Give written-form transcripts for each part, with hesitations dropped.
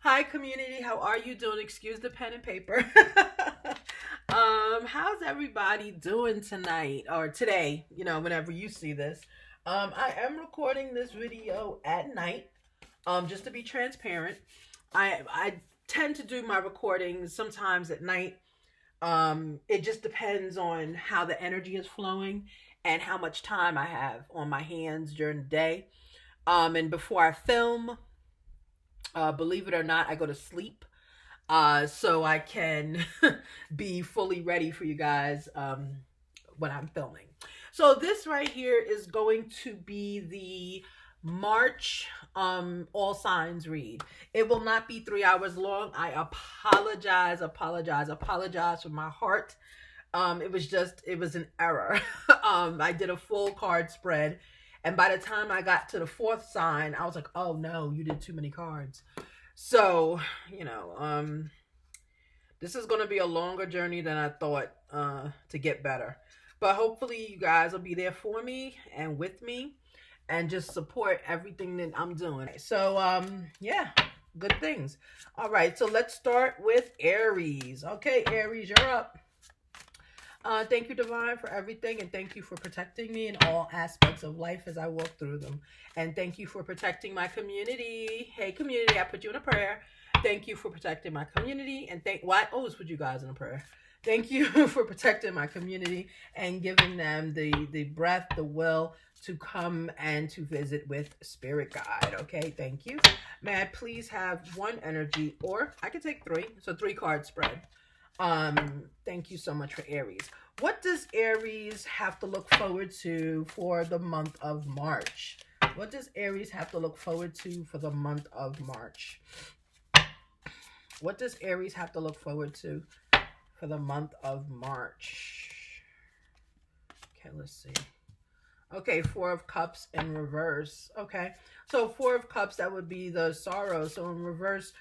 Hi, community. How are you doing? Excuse the pen and paper. How's everybody doing tonight or today? Whenever you see this. I am recording this video at night. Just to be transparent, I tend to do my recordings sometimes at night. It just depends on how the energy is flowing and how much time I have on my hands during the day. And before I film, believe it or not, I go to sleep so I can be fully ready for you guys when I'm filming. So this right here is going to be the March all signs read. It will not be 3 hours long. I apologize from my heart. It was an error. I did a full card spread, and by the time I got to the fourth sign, I was like, oh no, you did too many cards. So, this is going to be a longer journey than I thought to get better. But hopefully you guys will be there for me and with me and just support everything that I'm doing. So, yeah, good things. All right, so let's start with Aries. Okay, Aries, you're up. Thank you, Divine, for everything, and thank you for protecting me in all aspects of life as I walk through them. And thank you for protecting my community. Hey, community, I put you in a prayer. Thank you for protecting my community, and I always put you guys in a prayer. Thank you for protecting my community and giving them the breath, the will to come and to visit with Spirit Guide. Okay, thank you. May I please have one energy, or I could take three, so 3-card spread. Thank you so much for Aries. What does Aries have to look forward to for the month of March? What does Aries have to look forward to for the month of March? What does Aries have to look forward to for the month of March? Okay, let's see. Okay, 4 of Cups in reverse. Okay, so 4 of Cups, that would be the sorrow. So in reverse,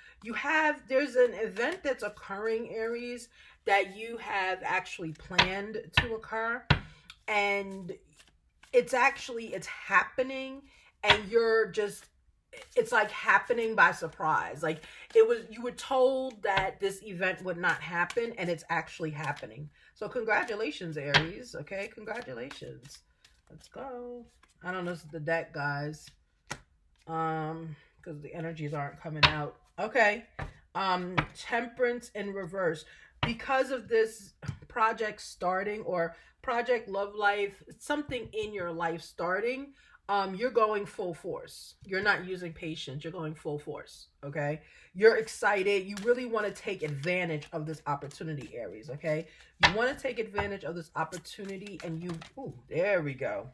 there's an event that's occurring, Aries, that you have actually planned to occur. And it's happening, and it's like happening by surprise. Like you were told that this event would not happen, and it's actually happening. So congratulations, Aries. Okay, congratulations. Let's go. I don't know the deck, guys. Because the energies aren't coming out. Okay. Temperance in reverse. Because of this project starting, or project love life, something in your life starting, you're going full force. You're not using patience. You're going full force. Okay. You're excited. You really want to take advantage of this opportunity, Aries. Okay. You want to take advantage of this opportunity, and there we go.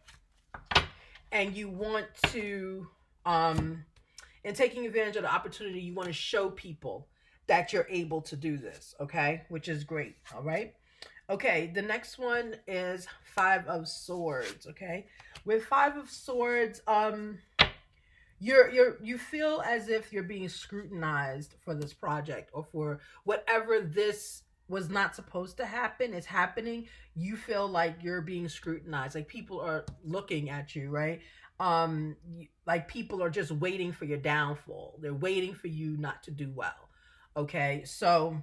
And you want to, in taking advantage of the opportunity, you want to show people that you're able to do this. Okay. Which is great. All right. Okay, the next one is 5 of Swords. Okay, with 5 of Swords, you feel as if you're being scrutinized for this project, or for whatever this was not supposed to happen is happening. You feel like you're being scrutinized, like people are looking at you, right? Like people are just waiting for your downfall. They're waiting for you not to do well. Okay, so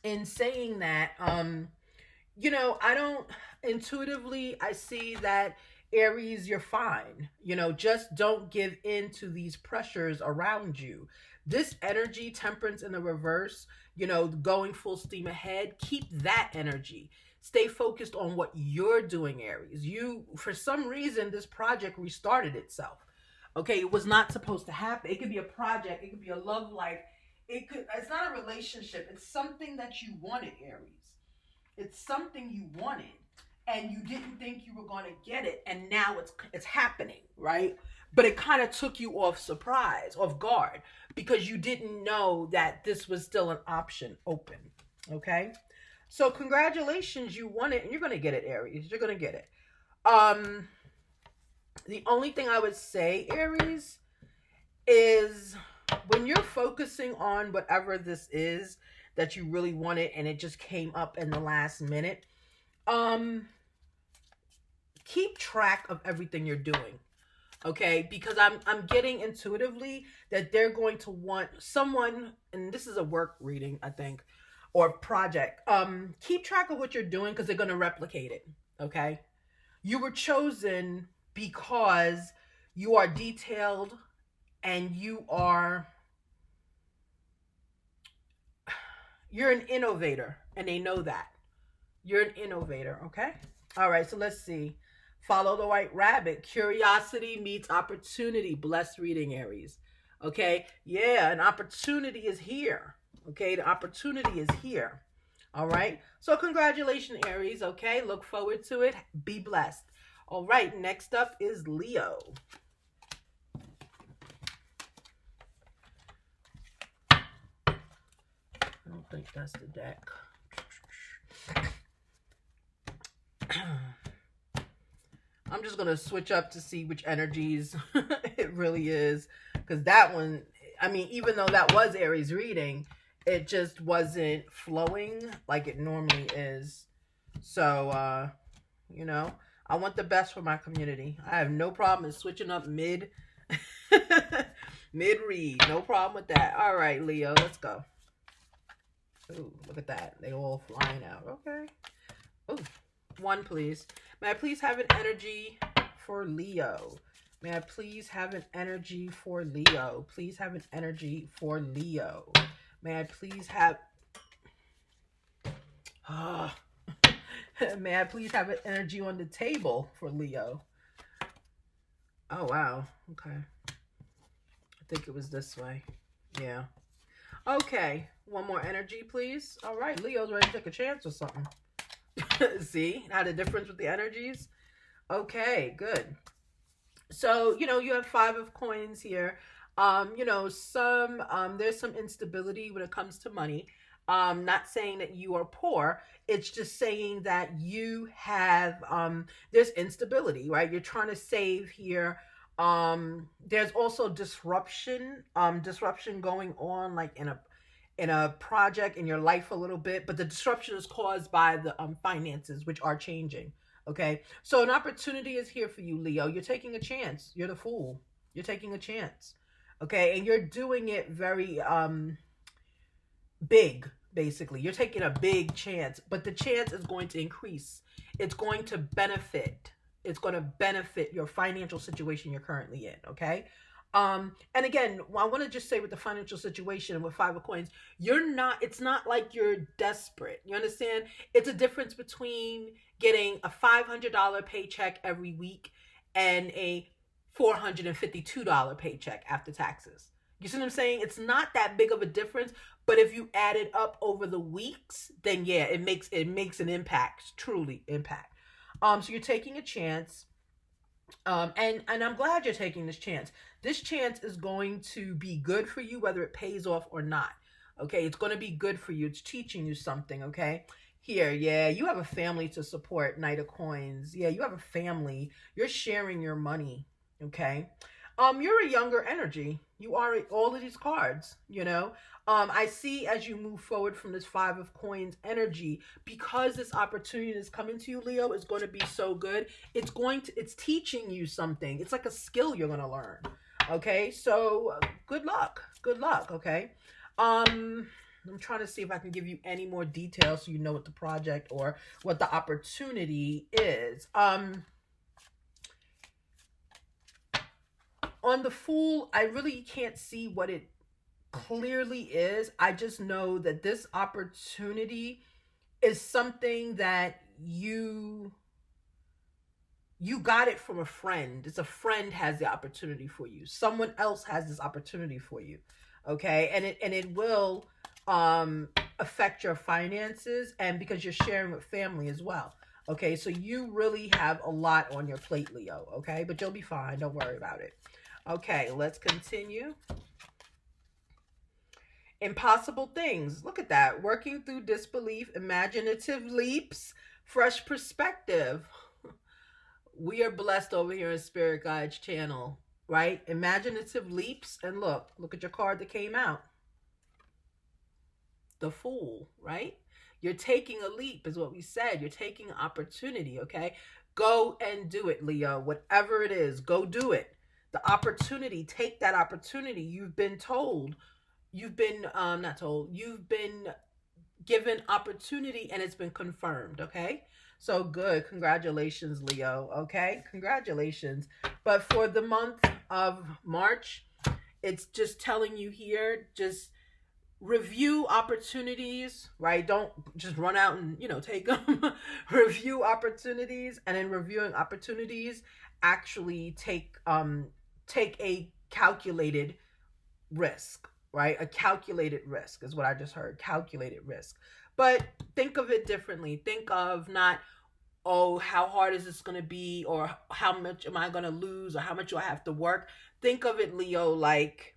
in saying that, I don't intuitively, I see that Aries, you're fine. Just don't give in to these pressures around you. This energy, temperance in the reverse, going full steam ahead, keep that energy. Stay focused on what you're doing, Aries. For some reason, this project restarted itself. Okay, it was not supposed to happen. It could be a project, it could be a love life. It's not a relationship. It's something that you wanted, Aries. It's something you wanted, and you didn't think you were going to get it, and now it's happening, right? But it kind of took you off guard, because you didn't know that this was still an option open. Okay, so congratulations, you won it, and you're going to get it, Aries. You're going to get it. The only thing I would say, Aries, is when you're focusing on whatever this is that you really wanted, and it just came up in the last minute, keep track of everything you're doing. Okay, because I'm getting intuitively that they're going to want someone, and this is a work reading, I think, or project. Keep track of what you're doing because they're going to replicate it. Okay, you were chosen because you are detailed and you're an innovator, and they know that you're an innovator. Okay, all right, so let's see. Follow the white rabbit. Curiosity meets opportunity. Blessed reading, Aries. Okay, yeah, an opportunity is here. Okay, the opportunity is here. All right, so congratulations, Aries. Okay, look forward to it. Be blessed. All right, next up is Leo. I don't think that's the deck. I'm just going to switch up to see which energies it really is. Because that one, I mean, even though that was Aries reading, it just wasn't flowing like it normally is. So, you know, I want the best for my community. I have no problem in switching up mid read. No problem with that. All right, Leo, let's go. Ooh, look at that. They all flying out. Okay. Ooh, one, please. May I please have an energy for Leo? May I please have an energy for Leo? Please have an energy for Leo. May I please have... May I please have an energy on the table for Leo? Oh, wow. Okay. I think it was this way. Yeah. Okay. One more energy, please. All right. Leo's ready to take a chance or something. See how the difference with the energies? Okay, good. So, you know, you have 5 of coins here. You know, there's some instability when it comes to money. Not saying that you are poor. It's just saying that you have, there's instability, right? You're trying to save here. There's also disruption going on, like in a project in your life a little bit, but the disruption is caused by the finances, which are changing. Okay, so an opportunity is here for you, Leo. You're taking a chance. You're the fool. You're taking a chance. Okay, and you're doing it very big, basically. You're taking a big chance, but the chance is going to increase. It's going to benefit. It's going to benefit your financial situation you're currently in. Okay. And again, I want to just say with the financial situation with 5 of coins, it's not like you're desperate. You understand? It's a difference between getting a $500 paycheck every week and a $452 paycheck after taxes. You see what I'm saying? It's not that big of a difference, but if you add it up over the weeks, then yeah, it makes an impact, truly impact. So you're taking a chance. And I'm glad you're taking this chance. This chance is going to be good for you, whether it pays off or not. Okay, it's going to be good for you. It's teaching you something. Okay, here, yeah, you have a family to support. Knight of Coins. Yeah, you have a family. You're sharing your money. Okay, you're a younger energy. You are all of these cards. You know, I see as you move forward from this 5 of coins energy, because this opportunity is coming to you, Leo, is going to be so good. It's teaching you something. It's like a skill you're going to learn. Okay, so good luck. Good luck. Okay. I'm trying to see if I can give you any more details so you know what the project or what the opportunity is. On the Fool, I really can't see what it clearly is. I just know that this opportunity is something that you got it from a friend. It's a friend has the opportunity for you. Someone else has this opportunity for you. Okay, and it will affect your finances, and because you're sharing with family as well. Okay, so you really have a lot on your plate, Leo. Okay, but you'll be fine. Don't worry about it. Okay, let's continue. Impossible things. Look at that. Working through disbelief, imaginative leaps, fresh perspective. We are blessed over here in Spirit Guides channel, right? Imaginative leaps. And look at your card that came out. The Fool, right? You're taking a leap is what we said. You're taking an opportunity, okay? Go and do it, Leo. Whatever it is, go do it. The opportunity, take that opportunity. You've been told, you've been not told, you've been given opportunity and it's been confirmed. Okay, so good. Congratulations, Leo. Okay, congratulations. But for the month of March, it's just telling you here, just review opportunities, right? Don't just run out and, take them. Review opportunities, and in reviewing opportunities, actually take a calculated risk, right? A calculated risk is what I just heard. Calculated risk. But think of it differently. Think of not, oh, how hard is this going to be, or how much am I going to lose, or how much do I have to work. Think of it, Leo, like,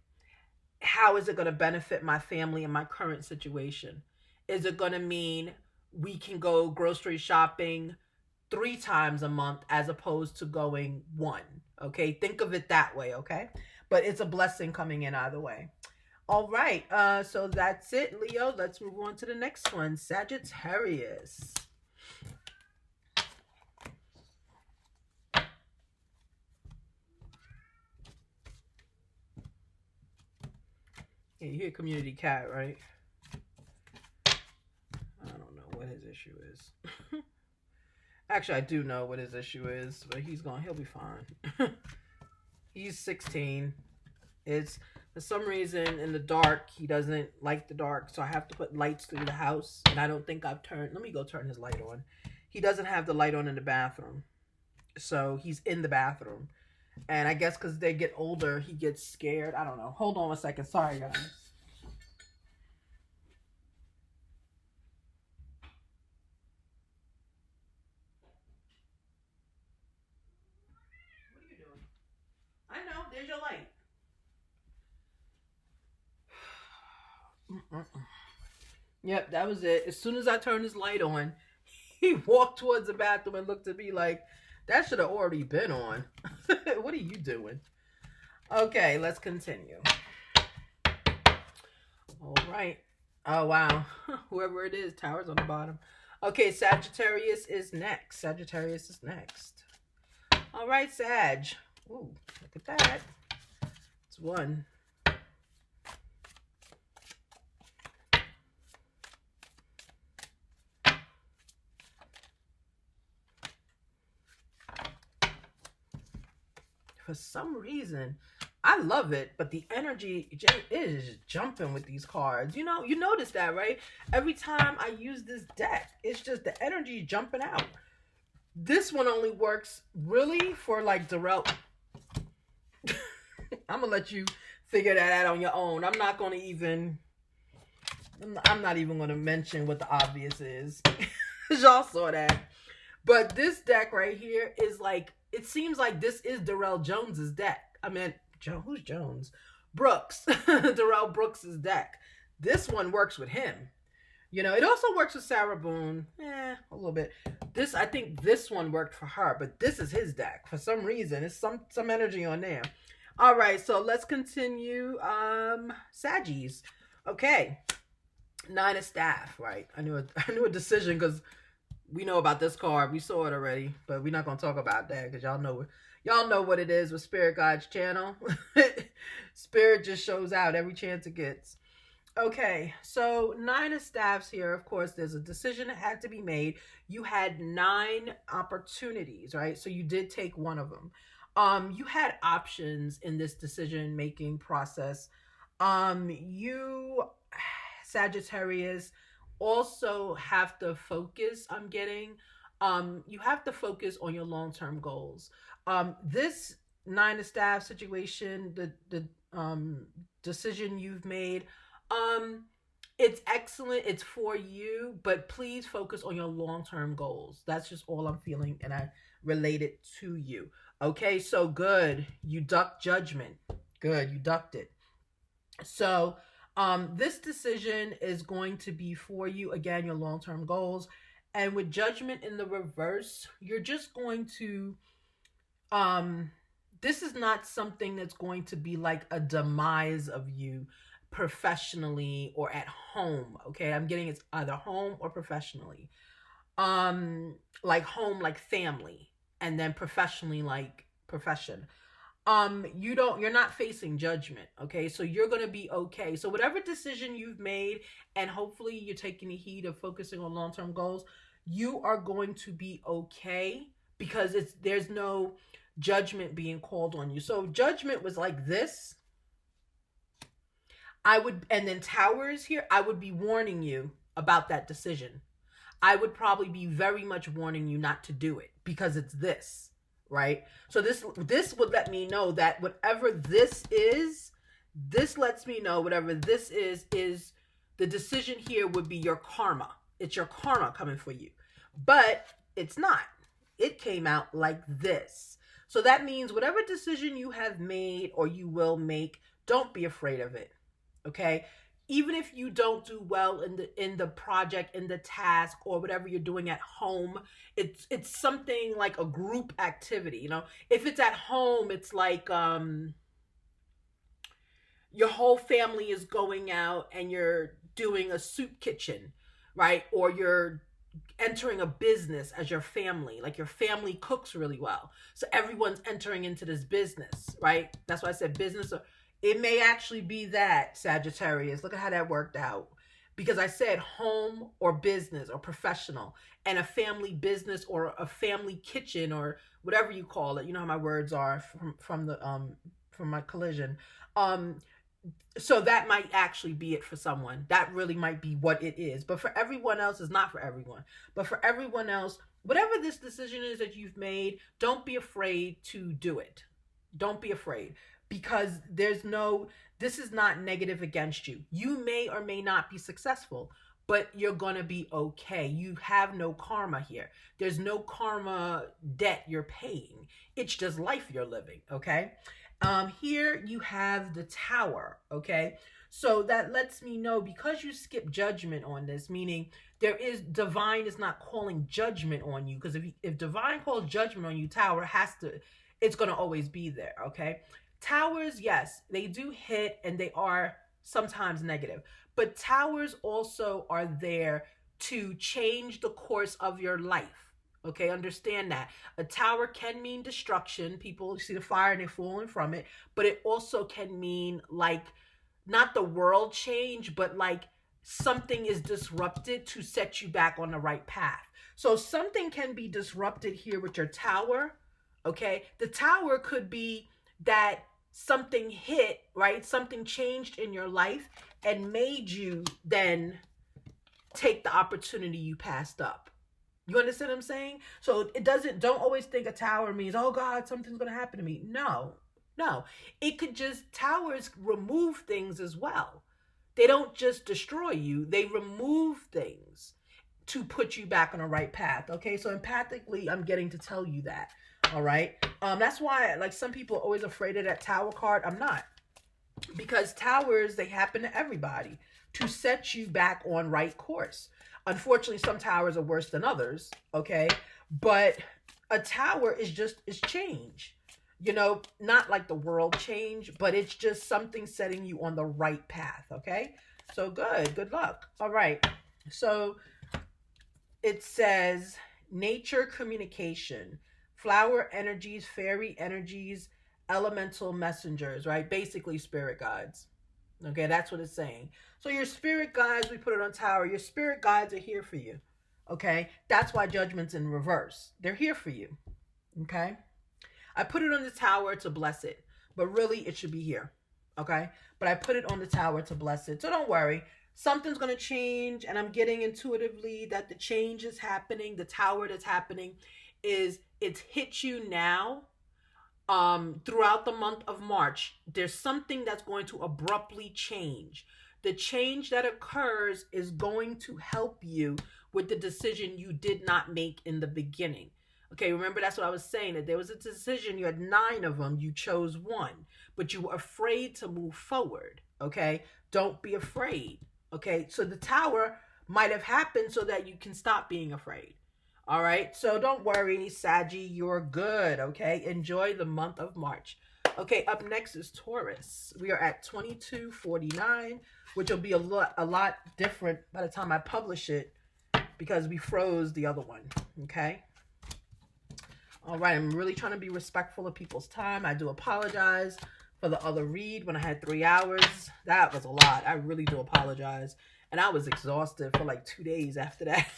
how is it going to benefit my family in my current situation? Is it going to mean we can go grocery shopping 3 times a month as opposed to going 1? Okay, think of it that way. Okay, but it's a blessing coming in either way. All right, so that's it, Leo. Let's move on to the next one. Sagittarius. Yeah, you hear community cat, right? I don't know what his issue is. Actually, I do know what his issue is, but he'll be fine. He's 16. It's, for some reason, in the dark, he doesn't like the dark, so I have to put lights through the house, and I don't think I've turned, let me go turn his light on. He doesn't have the light on in the bathroom, so he's in the bathroom. And I guess because they get older, he gets scared. I don't know. Hold on a second. Sorry, guys. What are you doing? I know. There's your light. Yep, that was it. As soon as I turned his light on, he walked towards the bathroom and looked at me like, that should have already been on. What are you doing? Okay, let's continue. All right. Oh, wow. Whoever it is, Tower's on the bottom. Okay, Sagittarius is next. Sagittarius is next. All right, Sag. Ooh, look at that. It's 1. For some reason, I love it, but the energy is jumping with these cards. You notice that, right? Every time I use this deck, it's just the energy jumping out. This one only works really for like Darrell. I'm gonna let you figure that out on your own. I'm not even gonna mention what the obvious is. Y'all saw that. But this deck right here is like, it seems like this is Darrell Jones's deck. I mean, who's Jones? Brooks. Darrell Brooks's deck. This one works with him. It also works with Sarah Boone. A little bit. I think this one worked for her, but this is his deck. For some reason, it's some energy on there. All right, so let's continue. Saggies. Okay. 9 of Staff, right? I knew a decision because we know about this card. We saw it already, but we're not going to talk about that because y'all know what it is with Spirit Guide's channel. Spirit just shows out every chance it gets. Okay, so 9 of Staffs here. Of course, there's a decision that had to be made. You had 9 opportunities, right? So you did take one of them. You had options in this decision-making process. You, Sagittarius, also have to focus, I'm getting, you have to focus on your long-term goals. This 9 of Staff situation, the decision you've made, it's excellent, it's for you, but please focus on your long-term goals. That's just all I'm feeling, and I relate it to you. Okay, so good, you ducked judgment. Good, you ducked it. So this decision is going to be for you, again, your long-term goals. And with judgment in the reverse, you're just going to, this is not something that's going to be like a demise of you professionally or at home. Okay, I'm getting it's either home or professionally. Like home, like family, and then professionally, like profession. you're not facing judgment. Okay, so you're going to be okay. So whatever decision you've made, and hopefully you're taking the heed of focusing on long-term goals, you are going to be okay, because there's no judgment being called on you. So judgment was like this, and then towers here, I would be warning you about that decision. I would probably be very much warning you not to do it, because it's this, right? So this would let me know that whatever this is, this lets me know whatever this is the decision here would be your karma. It's your karma coming for you. But it's not. It came out like this. So that means whatever decision you have made or you will make, don't be afraid of it. Okay? Even if you don't do well in the project, in the task, or whatever you're doing at home, it's something like a group activity. You know, if it's at home, it's like your whole family is going out and you're doing a soup kitchen, right? Or you're entering a business as your family, like your family cooks really well, so everyone's entering into this business, right? That's why I said business. It may actually be that, Sagittarius. Look at how that worked out. Because I said home or business or professional, and a family business or a family kitchen or whatever you call it. You know how my words are from my collision. So that might actually be it for someone. That really might be what it is. But for everyone else, it's not for everyone. But for everyone else, whatever this decision is that you've made, don't be afraid to do it. Don't be afraid. Because this is not negative against you. You may or may not be successful, but you're going to be okay. You have no karma here. There's no karma debt you're paying. It's just life you're living, okay? Here you have the Tower, okay? So that lets me know, because you skip judgment on this, meaning divine is not calling judgment on you. Because if divine calls judgment on you, Tower it's going to always be there, okay? Towers, yes, they do hit and they are sometimes negative, but towers also are there to change the course of your life. Okay, understand that. A tower can mean destruction. People see the fire and they're falling from it, but it also can mean like not the world change, but like something is disrupted to set you back on the right path. So something can be disrupted here with your Tower. Okay, the Tower could be that something hit, right? Something changed in your life and made you then take the opportunity you passed up. You understand what I'm saying? So don't always think a tower means, oh God, something's going to happen to me. No. It could towers remove things as well. They don't just destroy you. They remove things to put you back on the right path. Okay. So empathically, I'm getting to tell you that. All right. That's why, like, some people are always afraid of that Tower card. I'm not, because towers, they happen to everybody to set you back on right course. Unfortunately, some towers are worse than others. Okay. But a tower is change, you know, not like the world change, but it's just something setting you on the right path. Okay. So good luck. All right. So it says nature communication, flower energies, fairy energies, elemental messengers, right? Basically spirit guides. Okay, that's what it's saying. So your spirit guides, we put it on Tower. Your spirit guides are here for you. Okay, that's why judgment's in reverse. They're here for you. Okay, I put it on the Tower to bless it, but really it should be here. Okay, but I put it on the Tower to bless it. So don't worry. Something's going to change, and I'm getting intuitively that the change is happening. The Tower that's happening it's hit you now. Throughout the month of March, there's something that's going to abruptly change. The change that occurs is going to help you with the decision you did not make in the beginning. Okay, remember, that's what I was saying, that there was a decision, you had 9 of them, you chose 1, but you were afraid to move forward. Okay, don't be afraid. Okay, so the Tower might have happened so that you can stop being afraid. All right, so don't worry, Saggy, you're good, okay? Enjoy the month of March. Okay, up next is Taurus. We are at 2249, which will be a lot different by the time I publish it, because we froze the other one, okay? All right, I'm really trying to be respectful of people's time. I do apologize for the other read when I had 3 hours. That was a lot. I really do apologize. And I was exhausted for like 2 days after that.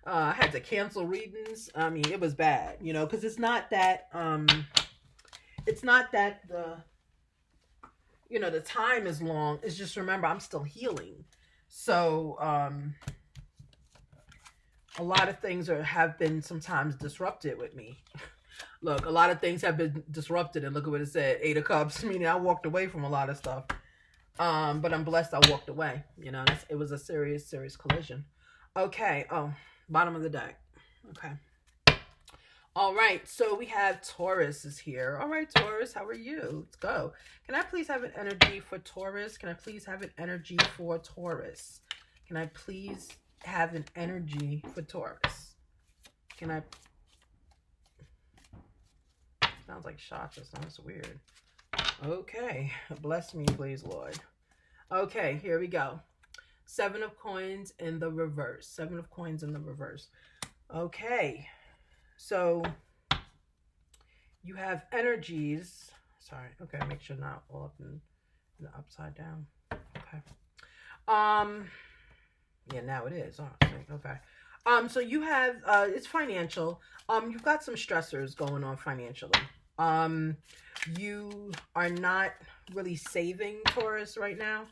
I had to cancel readings. I mean, it was bad, you know, because it's not that the, you know, the time is long. It's just, remember, I'm still healing. So, a lot of things have been sometimes disrupted with me. Look, a lot of things have been disrupted, and look at what it said, 8 of Cups, meaning I walked away from a lot of stuff. But I'm blessed I walked away. You know, it was a serious collision. Okay, bottom of the deck. Okay. All right, so we have Taurus is here. All right, Taurus, how are you? Let's go. Can I please have an energy for Taurus? Can I please have an energy for Taurus? Can I please have an energy for Taurus? Can I... Sounds like shots or something. It's weird. Okay. Bless me, please, Lord. Okay, here we go. 7 of Coins in the reverse. 7 of Coins in the reverse. Okay. So, you have energies. Sorry. Okay, make sure not all up in the upside down. Okay. Yeah, now it is. Oh, okay. So you have, it's financial. You've got some stressors going on financially. You are not really saving, Taurus, right now.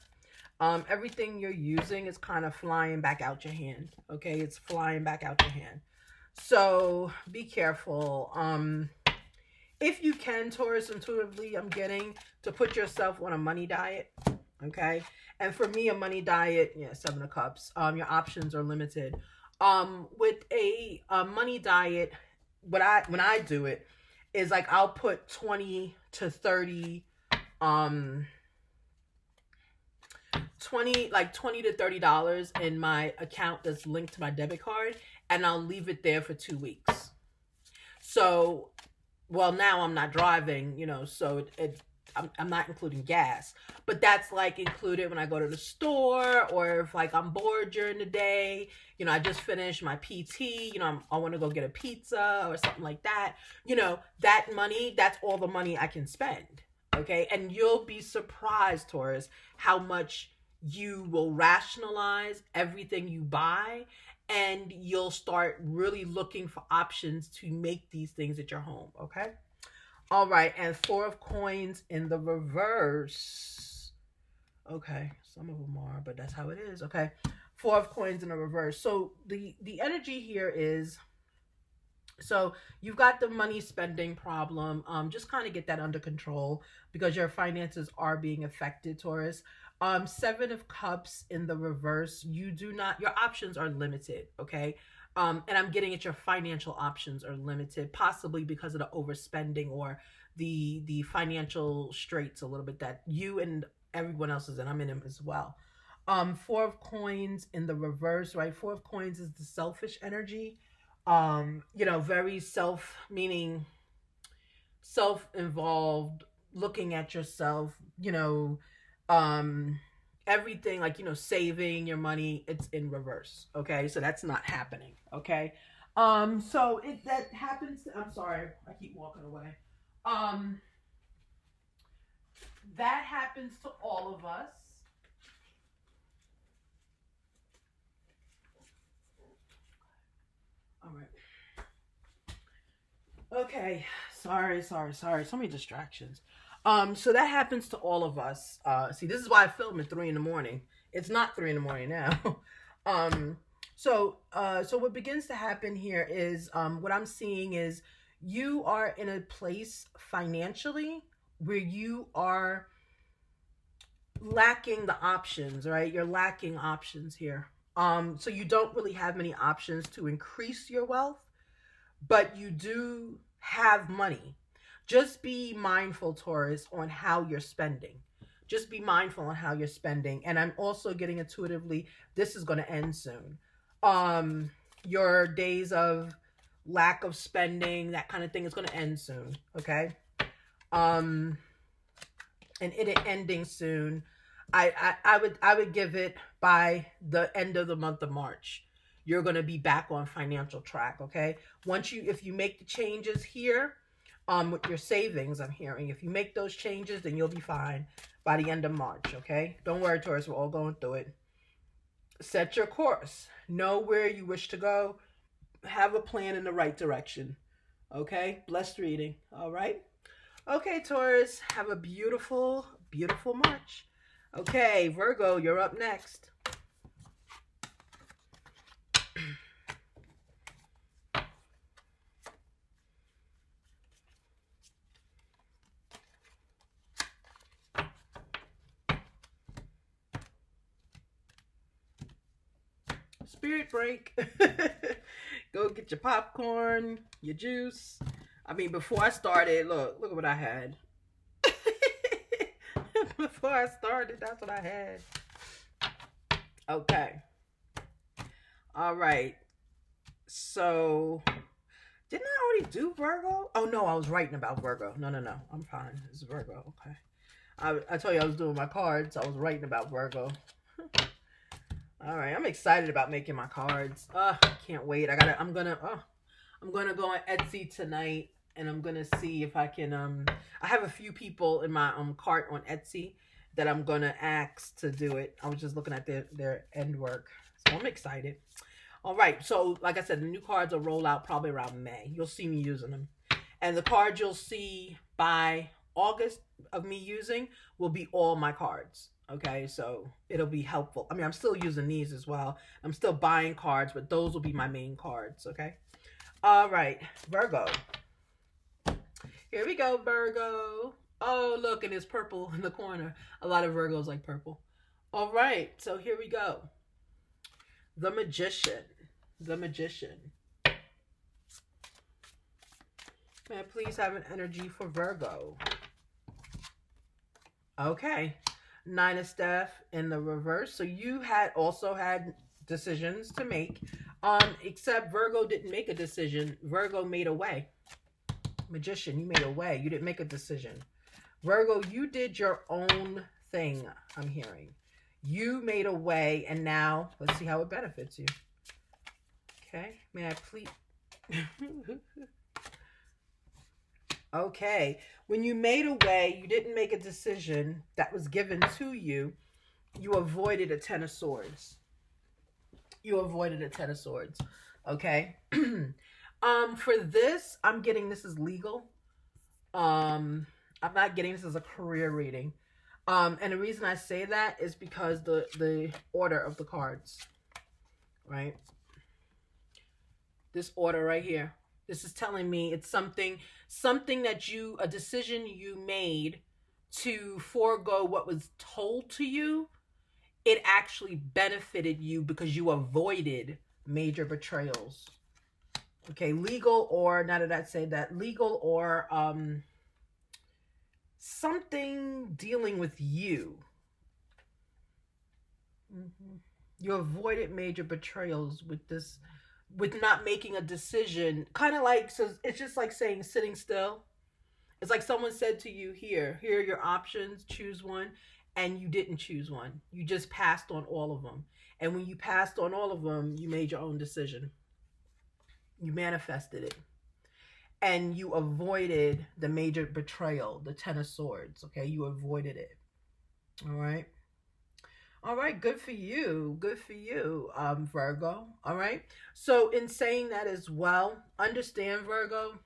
Everything you're using is kind of flying back out your hand. Okay, it's flying back out your hand. So be careful. If you can, Taurus, intuitively, I'm getting to put yourself on a money diet. Okay, and for me, a money diet, yeah, 7 of Cups. Your options are limited. With a money diet, when I do it is like I'll put 20 to 30, $20 to $30 in my account that's linked to my debit card, and I'll leave it there for 2 weeks. So, well, now I'm not driving, you know, so I'm not including gas, but that's like included when I go to the store, or if like I'm bored during the day, you know, I just finished my PT, you know, I want to go get a pizza or something like that. You know, that money, that's all the money I can spend. Okay. And you'll be surprised, Taurus, how much you will rationalize everything you buy, and you'll start really looking for options to make these things at your home. Okay. All right, and 4 of Coins in the reverse. Okay, some of them are, but that's how it is. Okay, 4 of Coins in the reverse. So the energy here is, so you've got the money spending problem. Just kind of get that under control because your finances are being affected, Taurus. 7 of Cups in the reverse. You do not, your options are limited, okay? And I'm getting at your financial options are limited, possibly because of the overspending or the financial straits a little bit that you and everyone else is in. I'm in them as well. 4 of Coins in the reverse, right? 4 of Coins is the selfish energy. You know, very meaning self-involved, looking at yourself, you know, everything like, you know, saving your money, it's in reverse. Okay, so that's not happening. Okay, so that happens to, I'm sorry, I keep walking away. That happens to all of us. All right. Okay, sorry, so many distractions. So that happens to all of us. See, this is why I film at 3 in the morning. It's not 3 in the morning now. So what begins to happen here is, what I'm seeing is you are in a place financially where you are lacking the options, right? You're lacking options here. So you don't really have many options to increase your wealth, but you do have money. Just be mindful, Taurus, on how you're spending. Just be mindful on how you're spending. And I'm also getting intuitively, this is going to end soon. Your days of lack of spending, that kind of thing, is going to end soon. Okay. And it ending soon. I would give it by the end of the month of March. you're going to be back on financial track. Okay. If you make the changes here, with your savings, I'm hearing, if you make those changes, then you'll be fine by the end of March. Okay. Don't worry, Taurus. We're all going through it. Set your course. Know where you wish to go. Have a plan in the right direction. Okay. Blessed reading. All right. Okay, Taurus. Have a beautiful, beautiful March. Okay, Virgo, you're up next. Spirit break. Go get your popcorn, your juice. I mean, before I started, look at what I had. Before I started, that's what I had. Okay. All right. So, didn't I already do Virgo? Oh, no, I was writing about Virgo. No. I'm fine. It's Virgo. Okay. I told you I was doing my cards. I was writing about Virgo. All right. I'm excited about making my cards. I can't wait. I'm gonna go on Etsy tonight, and I'm gonna see if I can. I have a few people in my cart on Etsy that I'm gonna ask to do it. I was just looking at their end work, so I'm excited. All right, so like I said, the new cards will roll out probably around May. You'll see me using them, and the cards you'll see by August of me using will be all my cards. Okay, so it'll be helpful. I mean, I'm still using these as well. I'm still buying cards, but those will be my main cards. Okay. All right, Virgo. Here we go, Virgo. Oh, look, and it's purple in the corner. A lot of Virgos like purple. All right, so here we go. The Magician. The Magician. May I please have an energy for Virgo? Okay. Nine of Staff in the reverse. So you also had decisions to make. Except Virgo didn't make a decision. Virgo made a way. Magician, you made a way. You didn't make a decision. Virgo, you did your own thing, I'm hearing. You made a way, and now let's see how it benefits you. Okay, may I please? Okay, when you made a way, you didn't make a decision that was given to you. You avoided a Ten of Swords. You avoided a Ten of Swords. Okay. For this, I'm getting this is legal. I'm not getting this as a career reading. And the reason I say that is because the order of the cards, right? This order right here. This is telling me it's something that a decision you made to forego what was told to you. It actually benefited you because you avoided major betrayals. Okay, legal or, now that I say that, legal or something dealing with you. You avoided major betrayals with this, with not making a decision. Kind of like, so it's just like saying sitting still. It's like someone said to you, here are your options, choose one, and you didn't choose one. You just passed on all of them. And when you passed on all of them, you made your own decision. You manifested it. And you avoided the major betrayal, the Ten of Swords. Okay, you avoided it. All right. All right, good for you. Good for you, Virgo. All right. So in saying that as well, understand, Virgo,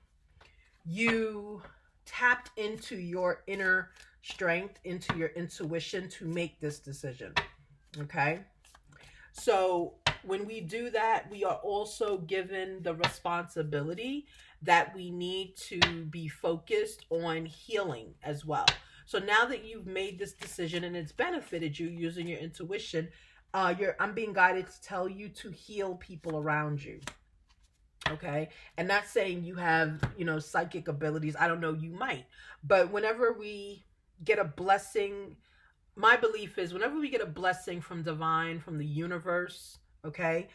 you tapped into your inner strength, into your intuition to make this decision. Okay. So when we do that, we are also given the responsibility that we need to be focused on healing as well. So now that you've made this decision and it's benefited you using your intuition, I'm being guided to tell you to heal people around you. Okay. And not saying you have, psychic abilities. I don't know, you might. But whenever we get a blessing, my belief is whenever we get a blessing from divine, from the universe, okay,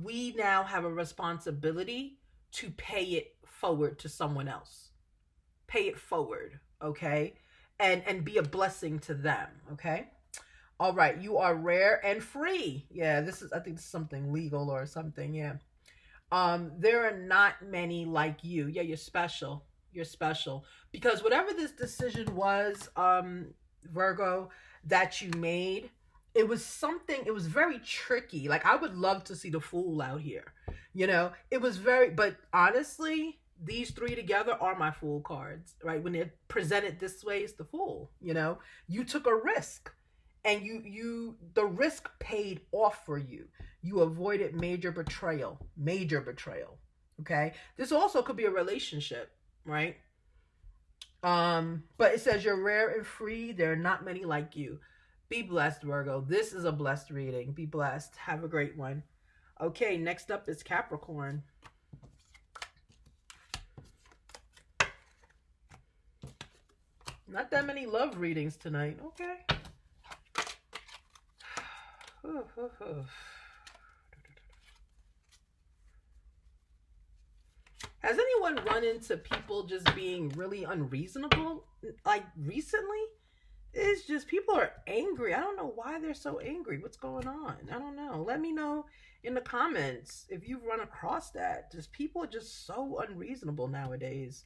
we now have a responsibility to pay it forward to someone else. Pay it forward, okay? And be a blessing to them, okay? All right, you are rare and free. Yeah, this is, I think this is something legal or something. Yeah. There are not many like you. Yeah, you're special. You're special because whatever this decision was, Virgo, that you made, it was something, it was very tricky. Like, I would love to see the fool out here. It was very, but honestly, these three together are my fool cards, right? When they're presented this way, it's the fool. You took a risk, and the risk paid off for you. You avoided major betrayal. Major betrayal. Okay? This also could be a relationship, right? But it says you're rare and free. There are not many like you. Be blessed, Virgo. This is a blessed reading. Be blessed. Have a great one. Okay, next up is Capricorn. Not that many love readings tonight. Okay. Has anyone run into people just being really unreasonable, like, recently? It's just people are angry. I don't know why they're so angry. What's going on? I don't know. Let me know in the comments if you've run across that. Just people are just so unreasonable nowadays.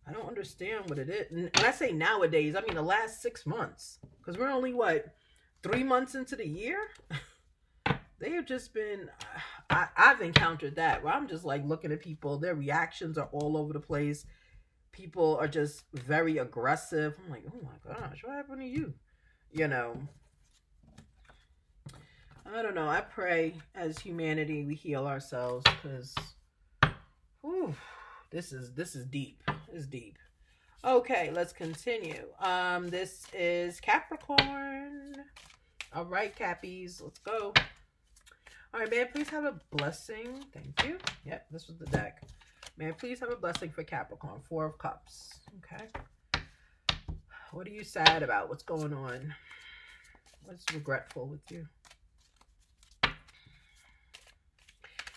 I don't understand what it is. And when I say nowadays, I mean the last 6 months. Because we're only, 3 months into the year? They have just been, I've encountered that where I'm just like looking at people, their reactions are all over the place. People are just very aggressive. I'm like, oh my gosh, what happened to you? I don't know. I pray as humanity we heal ourselves, because this is deep. It's deep. Okay, let's continue. This is Capricorn. All right, Cappies, let's go. All right, may I please have a blessing? Thank you. Yep, this was the deck. May I please have a blessing for Capricorn? 4 of Cups. Okay. What are you sad about? What's going on? What's regretful with you?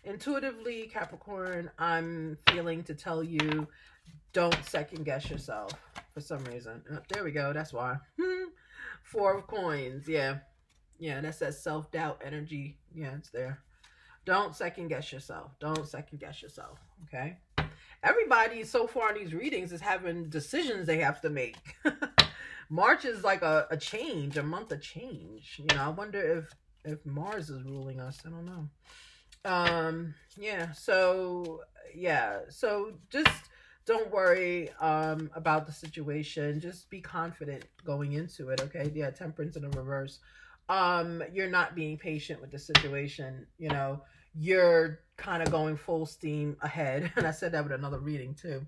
Intuitively, Capricorn, I'm feeling to tell you, don't second guess yourself for some reason. There we go. That's why. 4 of Coins. Yeah. Yeah, that's that self-doubt energy. Yeah, it's there. Don't second guess yourself. Don't second guess yourself. Okay? Everybody so far in these readings is having decisions they have to make. March is like a change, a month of change. I wonder if Mars is ruling us. I don't know. So just don't worry about the situation. Just be confident going into it. Okay? Yeah, Temperance in the reverse. You're not being patient with the situation. You're kind of going full steam ahead. And I said that with another reading too.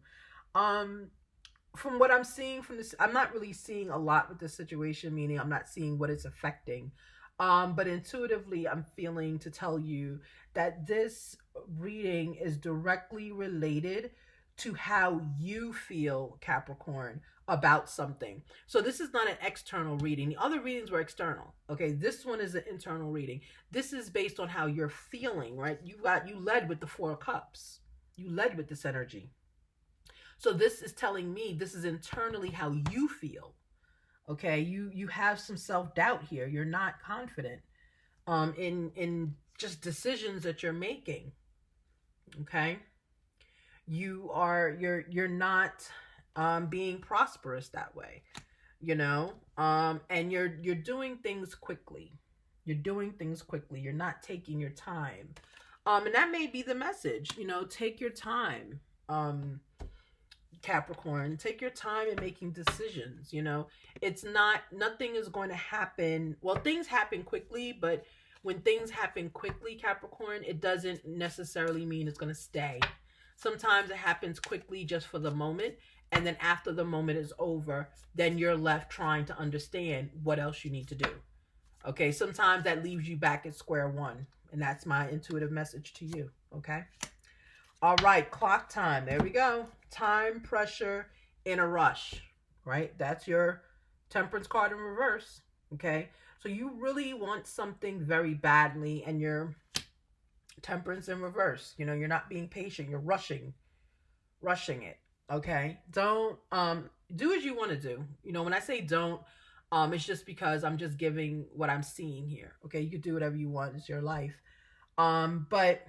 From what I'm seeing from this, I'm not really seeing a lot with this situation, meaning I'm not seeing what it's affecting. But intuitively, I'm feeling to tell you that this reading is directly related to how you feel, Capricorn, about something. So this is not an external reading. The other readings were external. Okay, this one is an internal reading. This is based on how you're feeling, right? You led with the 4 of Cups. You led with this energy. So this is telling me this is internally how you feel. Okay, you have some self-doubt here. You're not confident in just decisions that you're making. Okay? You're not being prosperous that way, and you're doing things quickly. You're doing things quickly. You're not taking your time. And that may be the message, take your time. Capricorn, take your time in making decisions. It's nothing is going to happen. Well, things happen quickly, but when things happen quickly, Capricorn, it doesn't necessarily mean it's going to stay. Sometimes it happens quickly just for the moment. And then after the moment is over, then you're left trying to understand what else you need to do. Okay, sometimes that leaves you back at square one. And that's my intuitive message to you. Okay. All right, clock time. There we go. Time, pressure, in a rush. Right? That's your Temperance card in reverse. Okay. So you really want something very badly, and your Temperance in reverse. You're not being patient. You're rushing it. Okay. Don't do as you want to do. When I say don't, It's just because I'm just giving what I'm seeing here. Okay, you could do whatever you want. It's your life. But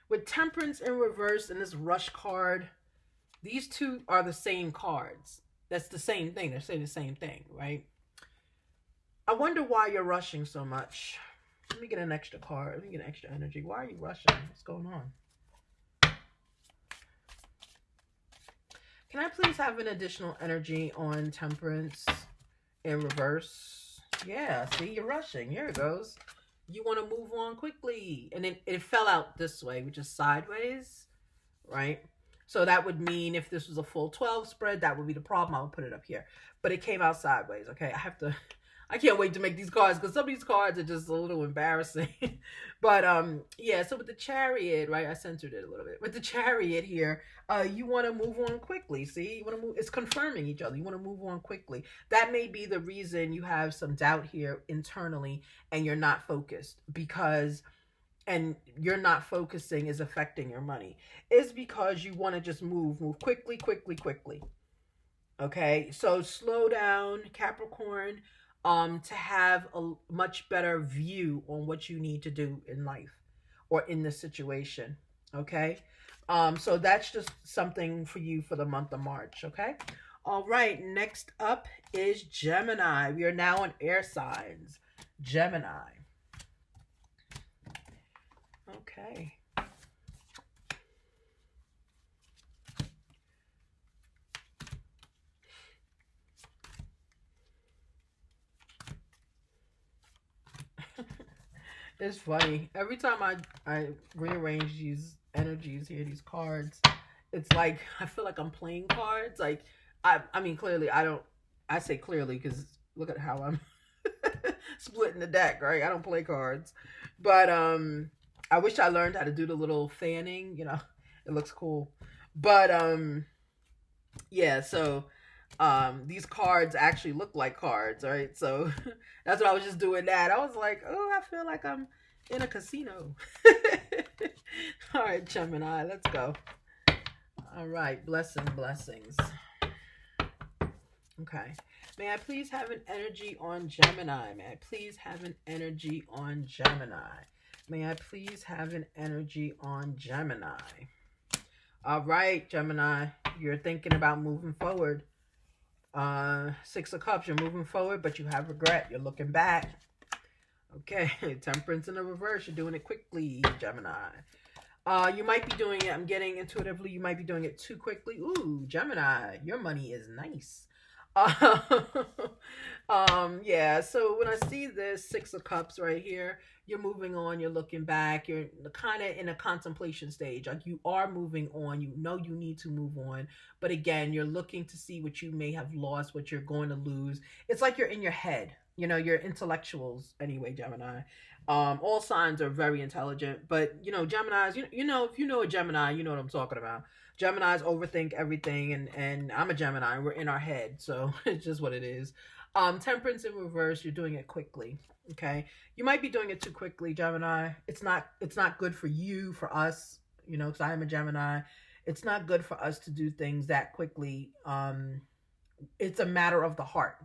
with Temperance in reverse and this Rush card, these two are the same cards. That's the same thing. They're saying the same thing, right? I wonder why you're rushing so much. Let me get an extra card. Let me get extra energy. Why are you rushing? What's going on? Can I please have an additional energy on Temperance in reverse? Yeah, see, you're rushing. Here it goes. You want to move on quickly. And it fell out this way, which is sideways, right? So that would mean if this was a full 12 spread, that would be the problem. I would put it up here. But it came out sideways, okay? I can't wait to make these cards because some of these cards are just a little embarrassing. But yeah, so with the Chariot, right? I censored it a little bit. With the Chariot here, you want to move on quickly. See, you want to move. It's confirming each other. You want to move on quickly. That may be the reason you have some doubt here internally, and you're not focused and you're not focusing is affecting your money. Is because you want to just move quickly. Okay, so slow down, Capricorn. To have a much better view on what you need to do in life or in the situation. Okay. So that's just something for you for the month of March. Okay. All right. Next up is Gemini. We are now on air signs. Gemini. Okay. It's funny. Every time I rearrange these energies here, these cards, it's like I feel like I'm playing cards. Like I mean clearly I say clearly because look at how I'm splitting the deck, right? I don't play cards. But I wish I learned how to do the little fanning, It looks cool. But yeah, so these cards actually look like cards, right? So that's what I was just doing that. I was like, oh, I feel like I'm in a casino. All right, Gemini, let's go. All right, blessings. Okay. May I please have an energy on Gemini? May I please have an energy on Gemini? May I please have an energy on Gemini? All right, Gemini, you're thinking about moving forward. 6 of Cups, you're moving forward, but you have regret. You're looking back. Okay, Temperance in the reverse, you're doing it quickly, Gemini. You might be doing it, I'm getting intuitively, you might be doing it too quickly. Ooh, Gemini, your money is nice. Yeah, so when I see this 6 of Cups right here, you're moving on, you're looking back, you're kind of in a contemplation stage. Like you are moving on, you know you need to move on, but again, you're looking to see what you may have lost, what you're going to lose. It's like you're in your head, you're intellectuals anyway, Gemini. All signs are very intelligent, but Geminis, if you know a Gemini, you know what I'm talking about. Geminis overthink everything, and I'm a Gemini. We're in our head, so it's just what it is. Temperance in reverse, you're doing it quickly. Okay, you might be doing it too quickly, Gemini. It's not good for you, for us. Because I am a Gemini. It's not good for us to do things that quickly. It's a matter of the heart.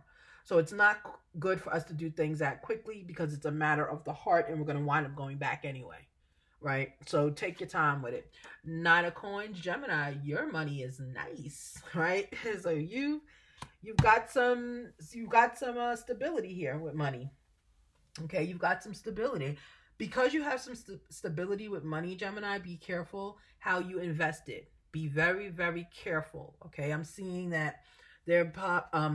So it's not good for us to do things that quickly because it's a matter of the heart, and we're going to wind up going back anyway. Right? So take your time with it. 9 of Coins, Gemini, your money is nice, right? So you've got some stability here with money. Okay, you've got some stability. Because you have some stability with money, Gemini, be careful how you invest it. Be very, very careful. Okay, I'm seeing that they're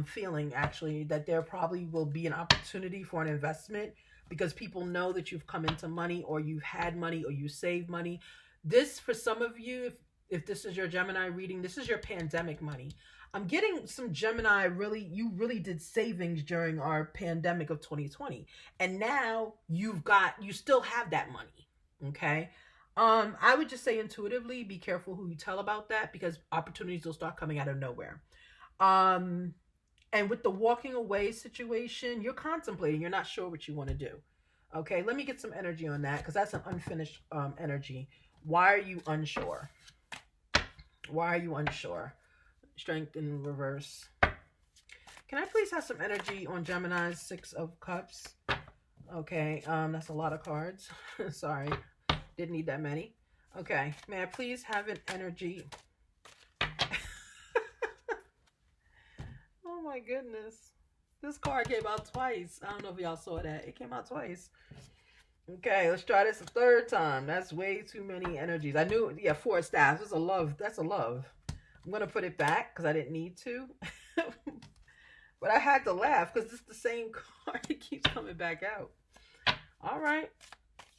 feeling actually that there probably will be an opportunity for an investment because people know that you've come into money or you've had money or you save money. This, for some of you, if this is your Gemini reading, this is your pandemic money. I'm getting some Gemini, you really did savings during our pandemic of 2020. And now you still have that money. Okay. I would just say intuitively, be careful who you tell about that because opportunities will start coming out of nowhere. And with the walking away situation, you're contemplating, you're not sure what you want to do. Okay, let me get some energy on that because that's an unfinished energy. Why are you unsure? Why are you unsure? Strength in reverse. Can I please have some energy on Gemini's Six of Cups? Okay, that's a lot of cards. Sorry, didn't need that many. Okay, may I please have an energy? Oh my goodness. This card came out twice. I don't know if y'all saw that. It came out twice. Okay, let's try this a third time. That's way too many energies. I knew, yeah, four staffs. That's a love. That's a love. I'm going to put it back because I didn't need to. But I had to laugh because it's the same card. It keeps coming back out. All right.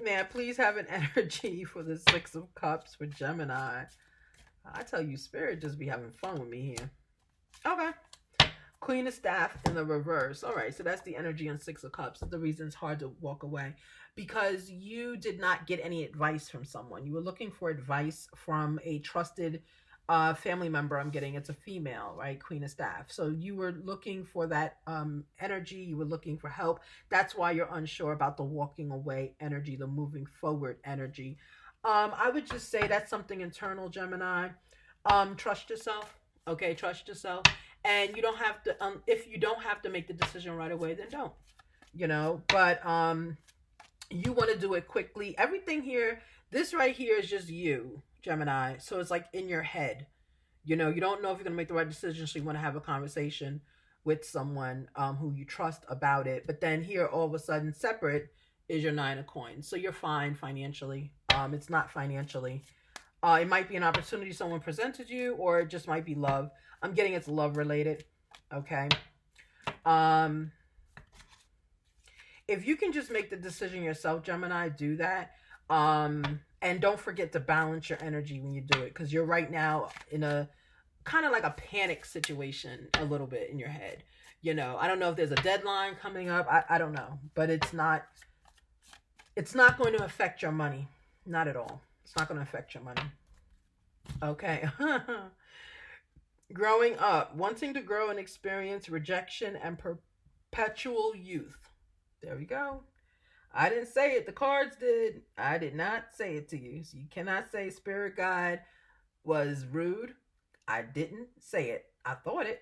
May I please have an energy for the Six of Cups for Gemini? I tell you, Spirit just be having fun with me here. Okay. Queen of Staff in the reverse. All right, so that's the energy on Six of Cups. That's the reason it's hard to walk away. Because you did not get any advice from someone. You were looking for advice from a trusted family member. I'm getting it's a female, right? Queen of Staff. So you were looking for that energy. You were looking for help. That's why you're unsure about the walking away energy, the moving forward energy. I would just say that's something internal, Gemini. Trust yourself. Okay, trust yourself. And you don't have to, if you don't have to make the decision right away, then don't, you know, but you want to do it quickly. Everything here, this right here is just you, Gemini. So it's like in your head, you know, you don't know if you're going to make the right decision. So you want to have a conversation with someone who you trust about it. But then here, all of a sudden, separate is your Nine of Coins. So you're fine financially. It's not financially. It might be an opportunity someone presented you, or it just might be love. I'm getting it's love related. Okay. If you can just make the decision yourself, Gemini, do that. And don't forget to balance your energy when you do it, because you're right now in a kind of like a panic situation a little bit in your head. You know, I don't know if there's a deadline coming up. I don't know, but it's not going to affect your money. Not at all. It's not going to affect your money. Okay. Growing up, wanting to grow and experience rejection and perpetual youth. There we go. I didn't say it. The cards did. I did not say it to you. So you cannot say Spirit Guide was rude. I didn't say it. I thought it,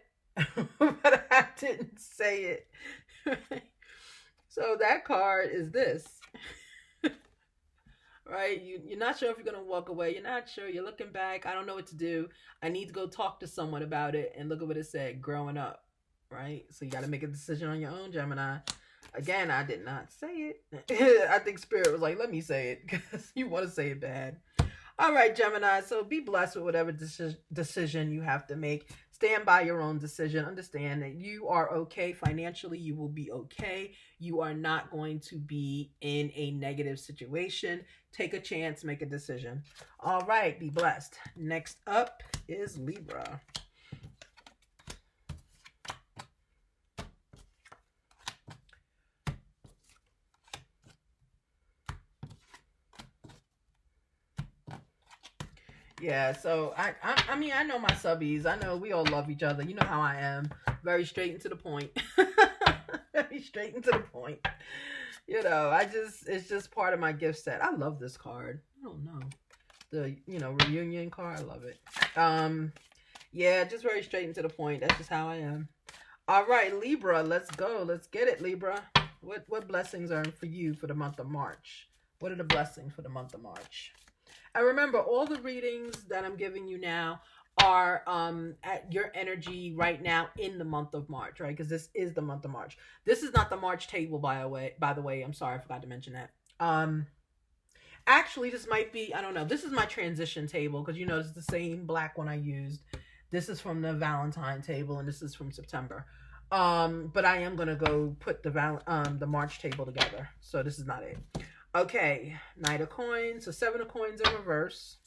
but I didn't say it. So that card is this. Right? You're not sure if you're going to walk away. You're not sure. You're looking back. I don't know what to do. I need to go talk to someone about it. And look at what it said. Growing up. Right? So you got to make a decision on your own, Gemini. Again, I did not say it. I think Spirit was like, let me say it. Because you want to say it bad. All right, Gemini. So be blessed with whatever decision you have to make. Stand by your own decision. Understand that you are okay financially. You will be okay. You are not going to be in a negative situation. Take a chance. Make a decision. All right. Be blessed. Next up is Libra. Yeah, so I mean, I know my subbies. I know we all love each other. You know how I am. Very straight and to the point. Very straight and to the point. You know, it's just part of my gift set. I love this card. I don't know. The, you know, reunion card. I love it. Yeah, just very straight and to the point. That's just how I am. All right, Libra, let's go. Let's get it, Libra. What blessings are for you for the month of March? What are the blessings for the month of March? And remember, all the readings that I'm giving you now are at your energy right now in the month of March, right? Because this is the month of March. This is not the March table, by the way. I'm sorry, I forgot to mention that. Actually, this might be, I don't know. This is my transition table because, you know, it's the same black one I used. This is from the Valentine table, and this is from September. But I am going to go put the March table together. So this is not it. Okay, Knight of Coins. So 7 of Coins in reverse.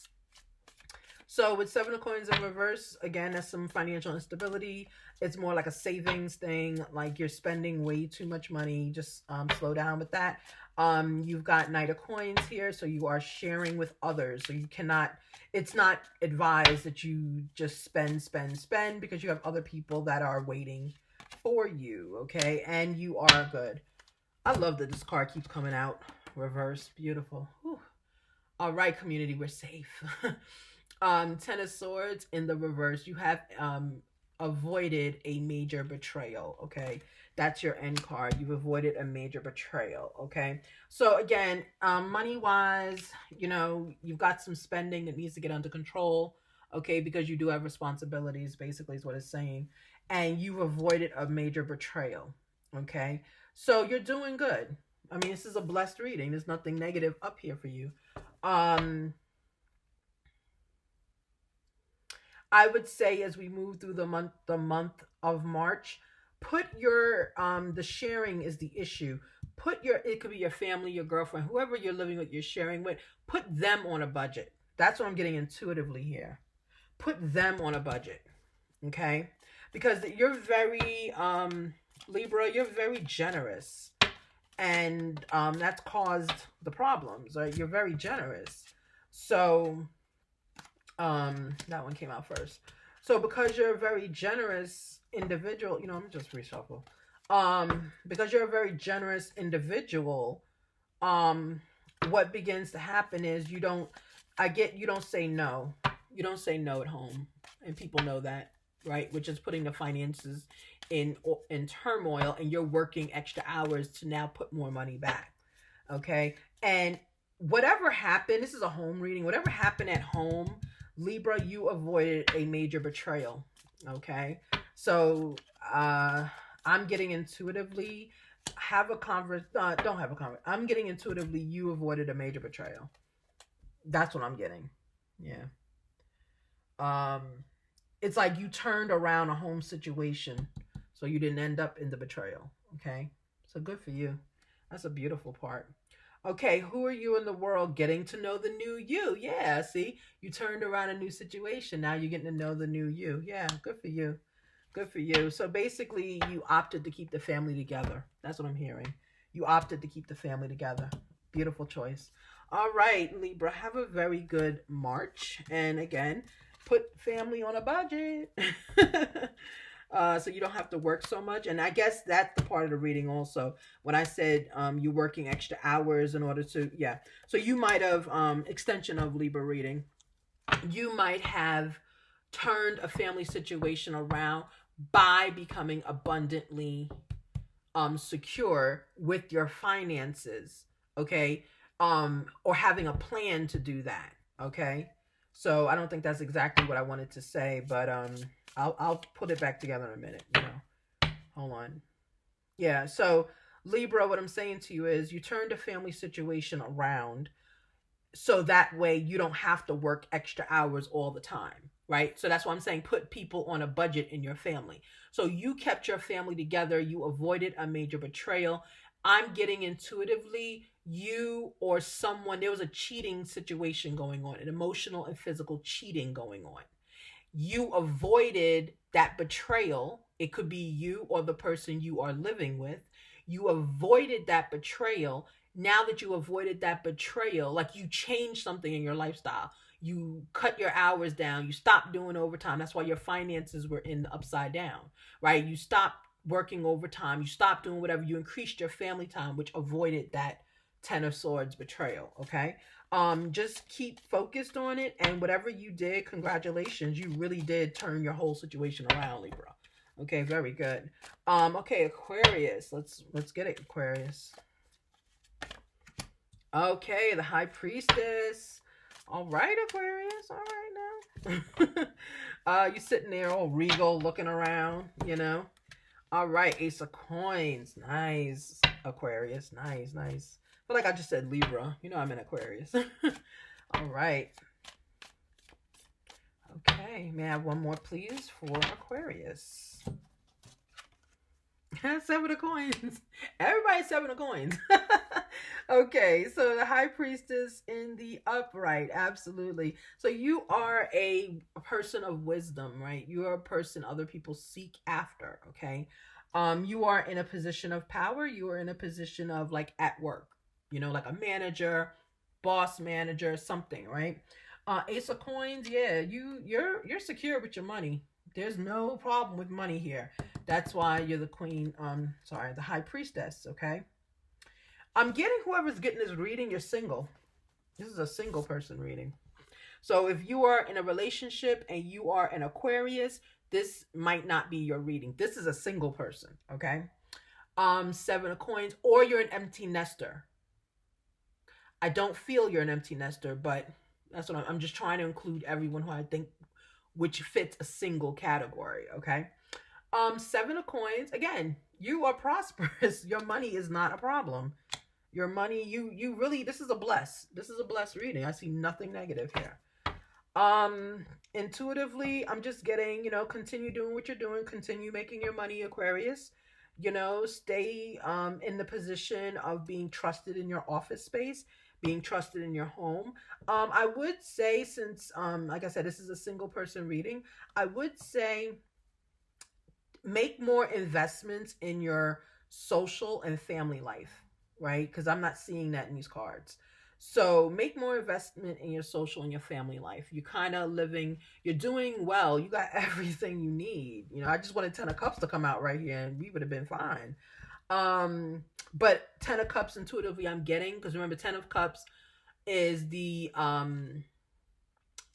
So with 7 of Coins in reverse, again, that's some financial instability. It's more like a savings thing. Like you're spending way too much money. Just slow down with that. You've got Knight of Coins here. So you are sharing with others. So you cannot, it's not advised that you just spend because you have other people that are waiting for you. Okay, and you are good. I love that this card keeps coming out. Reverse. Beautiful. Whew. All right, community, we're safe. 10 of Swords in the reverse. You have avoided a major betrayal. Okay, that's your end card. You've avoided a major betrayal. Okay, so again, money wise, you know, you've got some spending that needs to get under control. Okay, because you do have responsibilities, basically is what it's saying, and you've avoided a major betrayal. Okay, so you're doing good. I mean, this is a blessed reading. There's nothing negative up here for you. I would say as we move through the month of March, put your the sharing is the issue. Put your, it could be your family, your girlfriend, whoever you're living with, you're sharing with, put them on a budget. That's what I'm getting intuitively here. Put them on a budget. Okay? Because you're very Libra, you're very generous. And that's caused the problems, right? You're very generous. So that one came out first. So because you're a very generous individual, you know, I'm just reshuffle. Because you're a very generous individual, what begins to happen is you don't say no. You don't say no at home. And people know that, right? Which is putting the finances in turmoil, and you're working extra hours to now put more money back. Okay? And whatever happened, this is a home reading, whatever happened at home, Libra, you avoided a major betrayal. Okay? So, I'm getting intuitively, don't have a conversation. I'm getting intuitively, you avoided a major betrayal. That's what I'm getting. Yeah. It's like you turned around a home situation, so you didn't end up in the betrayal. Okay? So good for you. That's a beautiful part. Okay, who are you in the world? Getting to know the new you. Yeah, see? You turned around a new situation. Now you're getting to know the new you. Yeah, good for you. Good for you. So basically, you opted to keep the family together. That's what I'm hearing. You opted to keep the family together. Beautiful choice. All right, Libra, have a very good March. And again, put family on a budget. So you don't have to work so much. And I guess that's the part of the reading also. When I said you're working extra hours in order to, yeah. So you might have, extension of Libra reading, you might have turned a family situation around by becoming abundantly secure with your finances. Okay. Or having a plan to do that. Okay. So I don't think that's exactly what I wanted to say, but I'll put it back together in a minute. You know, hold on. Yeah. So Libra, what I'm saying to you is you turned a family situation around, so that way you don't have to work extra hours all the time, right? So that's why I'm saying put people on a budget in your family. So you kept your family together. You avoided a major betrayal. I'm getting intuitively, you or someone, there was a cheating situation going on, an emotional and physical cheating going on. You avoided that betrayal. It could be you or the person you are living with. You avoided that betrayal. Now that you avoided that betrayal, like you changed something in your lifestyle. You cut your hours down. You stopped doing overtime. That's why your finances were in the upside down, right? You stopped working overtime. You stopped doing whatever. You increased your family time, which avoided that Ten of Swords betrayal. Okay. Just keep focused on it, and whatever you did, congratulations. You really did turn your whole situation around, Libra. Okay, very good. Okay, Aquarius. Let's get it, Aquarius. Okay, the High Priestess. All right, Aquarius. All right now. You sitting there all regal, looking around, you know. All right, Ace of Coins. Nice, Aquarius. Nice, nice. But like I just said, Libra. You know I'm in Aquarius. All right. Okay, may I have one more, please, for Aquarius? Seven of Coins. Everybody's Seven of Coins. Okay, so the High Priestess in the upright. Absolutely. So you are a person of wisdom, right? You are a person other people seek after, okay? You are in a position of power. You are in a position of, like, at work. You know, like a manager, boss manager, something, right? Ace of Coins, yeah, you're secure with your money. There's no problem with money here. That's why you're the queen, the High Priestess, okay? I'm getting whoever's getting this reading, you're single. This is a single person reading. So if you are in a relationship and you are an Aquarius, this might not be your reading. This is a single person, okay? Seven of Coins, or you're an empty nester. I don't feel you're an empty nester, but that's what I'm just trying to include everyone who I think which fits a single category, okay? Seven of Coins, again, you are prosperous. Your money is not a problem. Your money, you really, this is a blessed reading. I see nothing negative here. Intuitively, I'm just getting, continue doing what you're doing, continue making your money, Aquarius. Stay in the position of being trusted in your office space, being trusted in your home. I would say, since like I said, this is a single person reading, I would say make more investments in your social and family life, right? Because I'm not seeing that in these cards. So make more investment in your social and your family life. You're kind of living, you're doing well. You got everything you need. I just wanted 10 of Cups to come out right here and we would have been fine. But 10 of Cups intuitively I'm getting, because remember 10 of Cups is the,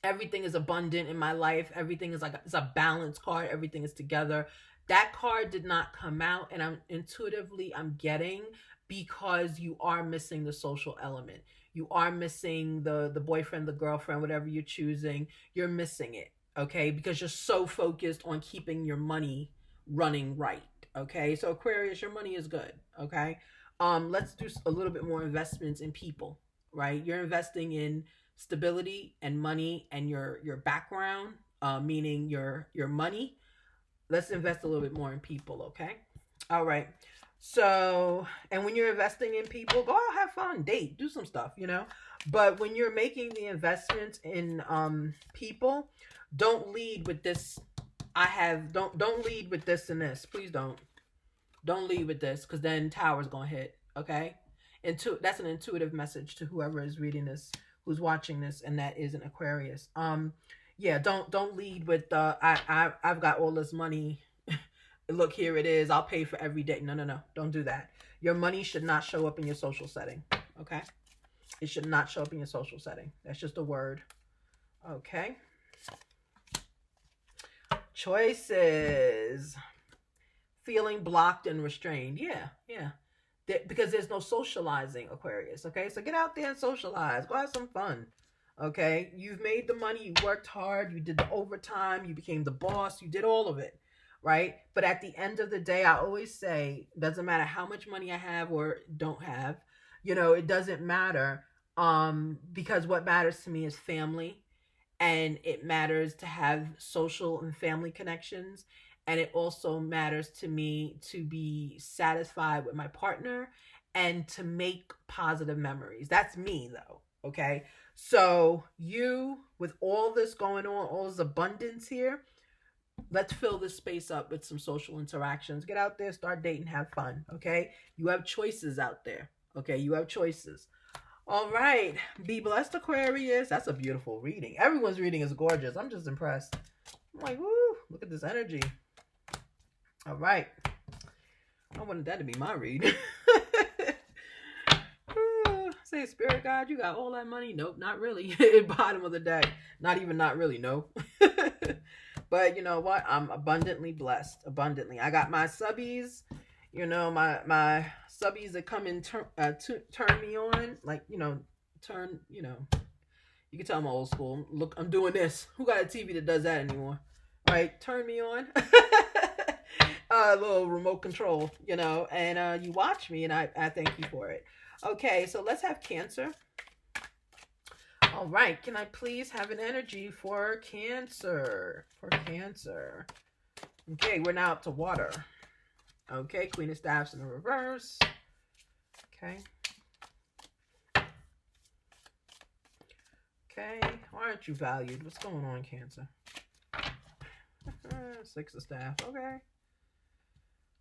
everything is abundant in my life. Everything is it's a balanced card. Everything is together. That card did not come out, and I'm getting, because you are missing the social element. You are missing the boyfriend, the girlfriend, whatever you're choosing. You're missing it, okay? Because you're so focused on keeping your money running right, okay? So Aquarius, your money is good, okay? Let's do a little bit more investments in people, right? You're investing in stability and money and your background, meaning your money. Let's invest a little bit more in people, okay? All right. So, and when you're investing in people, go out, have fun, date, do some stuff, But when you're making the investments in people, don't lead with this. Don't lead with this and this. Please don't. Don't lead with this, because then Tower's gonna hit, okay? That's an intuitive message to whoever is reading this, who's watching this, and that is an Aquarius. Yeah, don't lead with I've got all this money. Look, here it is. I'll pay for every day. No. Don't do that. Your money should not show up in your social setting. Okay? It should not show up in your social setting. That's just a word. Okay? Choices. Feeling blocked and restrained. Yeah. Because there's no socializing, Aquarius. Okay? So get out there and socialize. Go have some fun. Okay? You've made the money. You worked hard. You did the overtime. You became the boss. You did all of it. Right? But at the end of the day, I always say, doesn't matter how much money I have or don't have, it doesn't matter. Because what matters to me is family, and it matters to have social and family connections. And it also matters to me to be satisfied with my partner and to make positive memories. That's me though. Okay. So you, with all this going on, all this abundance here, let's fill this space up with some social interactions. Get out there, start dating, have fun, okay? You have choices out there, okay? You have choices. All right. Be blessed, Aquarius. That's a beautiful reading. Everyone's reading is gorgeous. I'm just impressed. I'm like, woo, look at this energy. All right. I wanted that to be my read. Say, Spirit God, you got all that money? Nope, not really. Bottom of the deck. Not even not really, no. But you know what? I'm abundantly blessed. Abundantly. I got my subbies. My subbies that come and turn me on. Like, turn, you can tell I'm old school. Look, I'm doing this. Who got a TV that does that anymore? All right, turn me on. A little remote control, and you watch me, and I thank you for it. Okay, so let's have Cancer. All right, can I please have an energy for Cancer? Okay, we're now up to water. Okay, Queen of Staffs in the reverse. Okay. Why aren't you valued? What's going on, Cancer? Six of Staff. Okay.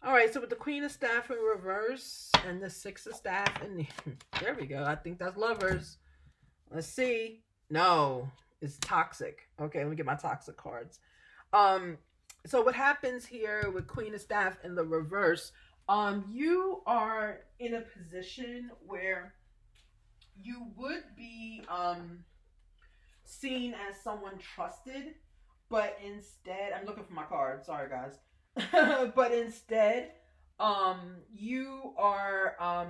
All right, so with the Queen of Staff in reverse and the Six of Staff, and there we go. I think that's Lovers. Let's see. No, it's Toxic. Okay, let me get my Toxic cards. So what happens here with Queen of Staff in the reverse? You are in a position where you would be seen as someone trusted, But instead, I'm looking for my card. Sorry, guys. But instead, you are,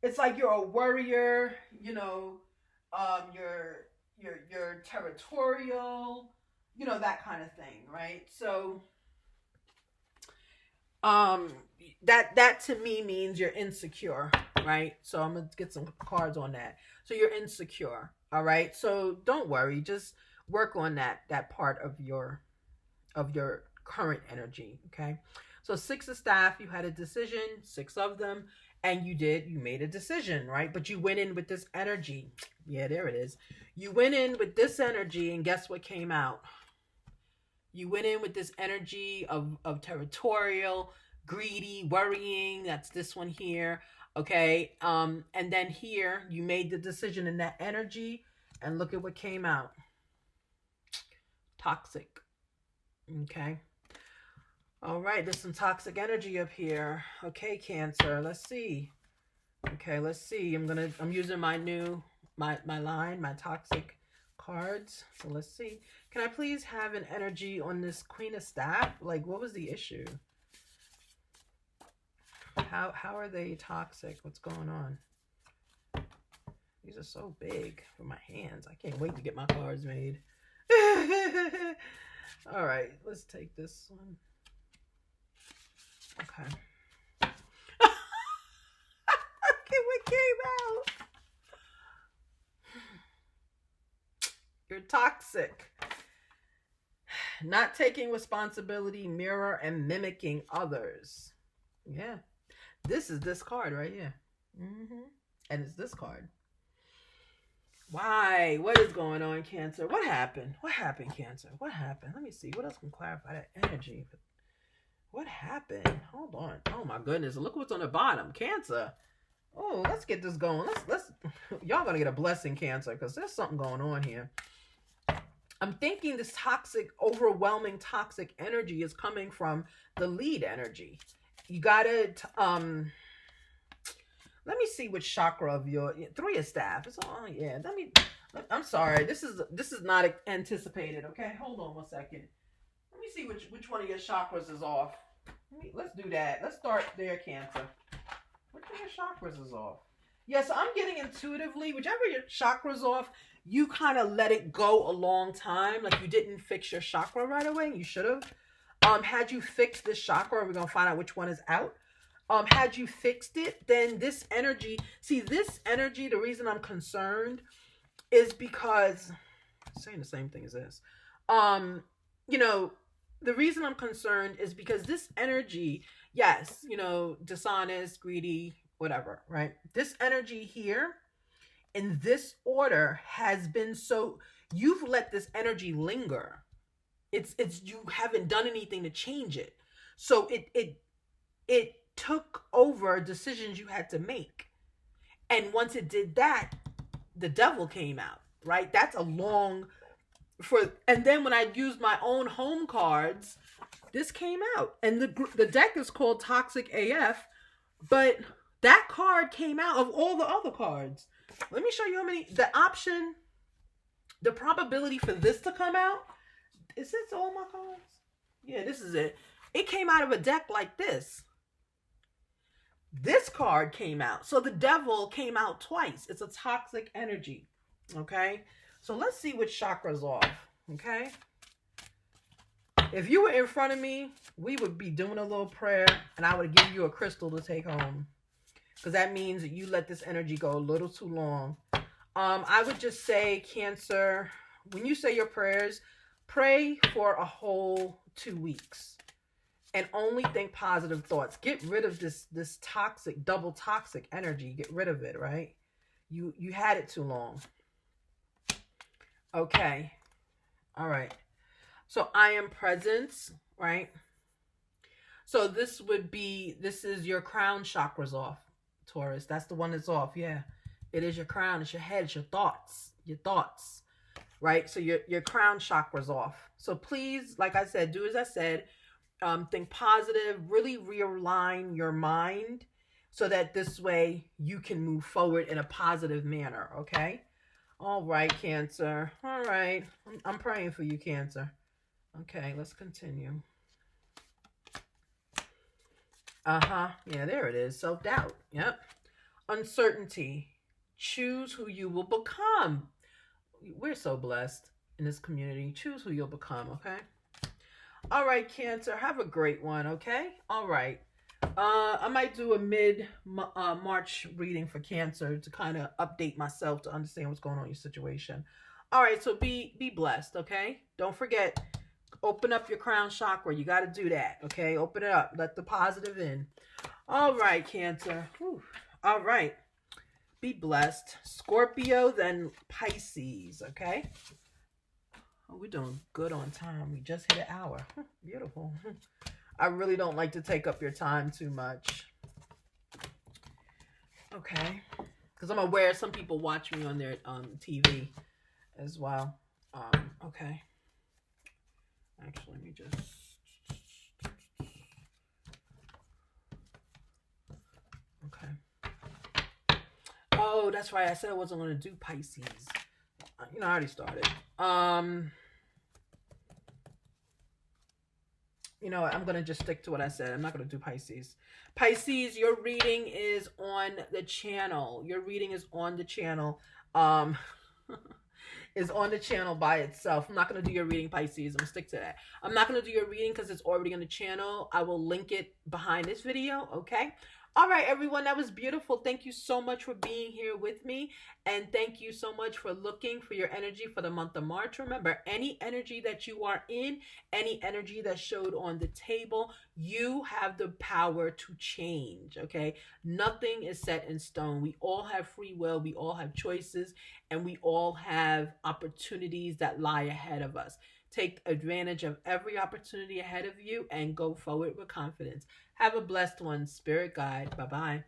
it's like you're a warrior, you know, you're territorial, you know, that kind of thing, right? So, um, that to me means you're insecure, right? So I'm gonna get some cards on that. So you're insecure, all right? So don't worry, just work on that part of your current energy, okay? So six of staff, you had a decision, six of them, and you made a decision, right? But you went in with this energy. Yeah, there it is. You went in with this energy, and guess what came out? You went in with this energy of territorial, greedy, worrying. That's this one here. Okay. And then here you made the decision in that energy, and look at what came out. Toxic. Okay. All right, there's some toxic energy up here. Okay, Cancer, let's see. Okay, let's see. I'm using my line, my toxic cards. So let's see. Can I please have an energy on this Queen of Staff? Like, what was the issue? How are they toxic? What's going on? These are so big for my hands. I can't wait to get my cards made. All right, let's take this one. Okay. Okay, what came out? You're toxic. Not taking responsibility, mirror, and mimicking others. Yeah. This is this card right here. And it's this card. Why? What is going on, Cancer? What happened? What happened, Cancer? What happened? Let me see. What else can clarify that energy? What happened? Hold on. Oh my goodness. Look what's on the bottom. Cancer. Oh, let's get this going. Let's y'all gonna get a blessing, Cancer, because there's something going on here. I'm thinking this toxic, overwhelming toxic energy is coming from the lead energy. You gotta let me see which chakra of your Three of Staff. It's all yeah. I'm sorry. This is not anticipated. Okay, hold on 1 second. Let me see which one of your chakras is off. Let's do that. Let's start there, Cancer. Which of your chakras is off? Yes, yeah, so I'm getting intuitively, whichever your chakra's off, you kind of let it go a long time. Like you didn't fix your chakra right away. You should have. Had you fixed this chakra, we're going to find out which one is out. Had you fixed it, then this energy, the reason I'm concerned is because, saying the same thing as this, you know, the reason I'm concerned is because this energy, yes, you know, dishonest, greedy, whatever, right? This energy here in this order has been you've let this energy linger. It's you haven't done anything to change it. So it took over decisions you had to make. And once it did that, the devil came out, right? That's a long and then when I used my own home cards, this came out. And the deck is called Toxic AF, but that card came out of all the other cards. Let me show you how many, the probability for this to come out, is this all my cards? Yeah, this is it. It came out of a deck like this. This card came out. So the devil came out twice. It's a toxic energy. Okay? So let's see which chakra's off. Okay? If you were in front of me, we would be doing a little prayer and I would give you a crystal to take home. Because that means that you let this energy go a little too long. I would just say, Cancer, when you say your prayers, pray for a whole 2 weeks. And only think positive thoughts. Get rid of this toxic, double toxic energy. Get rid of it, right? You had it too long. Okay. All right. So I am presence, right? So this is your crown chakras off, Taurus. That's the one that's off. Yeah. It is your crown. It's your head. It's your thoughts. Right? So your crown chakra's off. So please, like I said, do as I said. Think positive, really realign your mind so that this way you can move forward in a positive manner, okay? All right, Cancer. All right. I'm praying for you, Cancer. Okay, let's continue. Yeah, there it is. Self-doubt. Yep. Uncertainty. Choose who you will become. We're so blessed in this community. Choose who you'll become, okay? All right, Cancer. Have a great one, okay? All right. I might do a mid March reading for Cancer to kind of update myself to understand what's going on in your situation. All right, so be blessed, okay? Don't forget, open up your crown chakra. You got to do that, okay? Open it up. Let the positive in. All right, Cancer. Whew. All right. Be blessed. Scorpio, then Pisces, okay? Oh, we're doing good on time. We just hit an hour. Beautiful. I really don't like to take up your time too much. Okay. Because I'm aware some people watch me on their TV as well. Okay. Actually, let me just... Okay. Oh, that's right. I said I wasn't going to do Pisces. You know, I already started. You know, I'm going to just stick to what I said. I'm not going to do Pisces. Pisces, your reading is on the channel. Your reading is on the channel. Is on the channel by itself. I'm not going to do your reading, Pisces. I'm going to stick to that. I'm not going to do your reading because it's already on the channel. I will link it behind this video, okay? All right, everyone, that was beautiful. Thank you so much for being here with me. And thank you so much for looking for your energy for the month of March. Remember, any energy that you are in, any energy that showed on the table, you have the power to change, okay? Nothing is set in stone. We all have free will. We all have choices. And we all have opportunities that lie ahead of us. Take advantage of every opportunity ahead of you and go forward with confidence. Have a blessed one. Spirit guide. Bye-bye.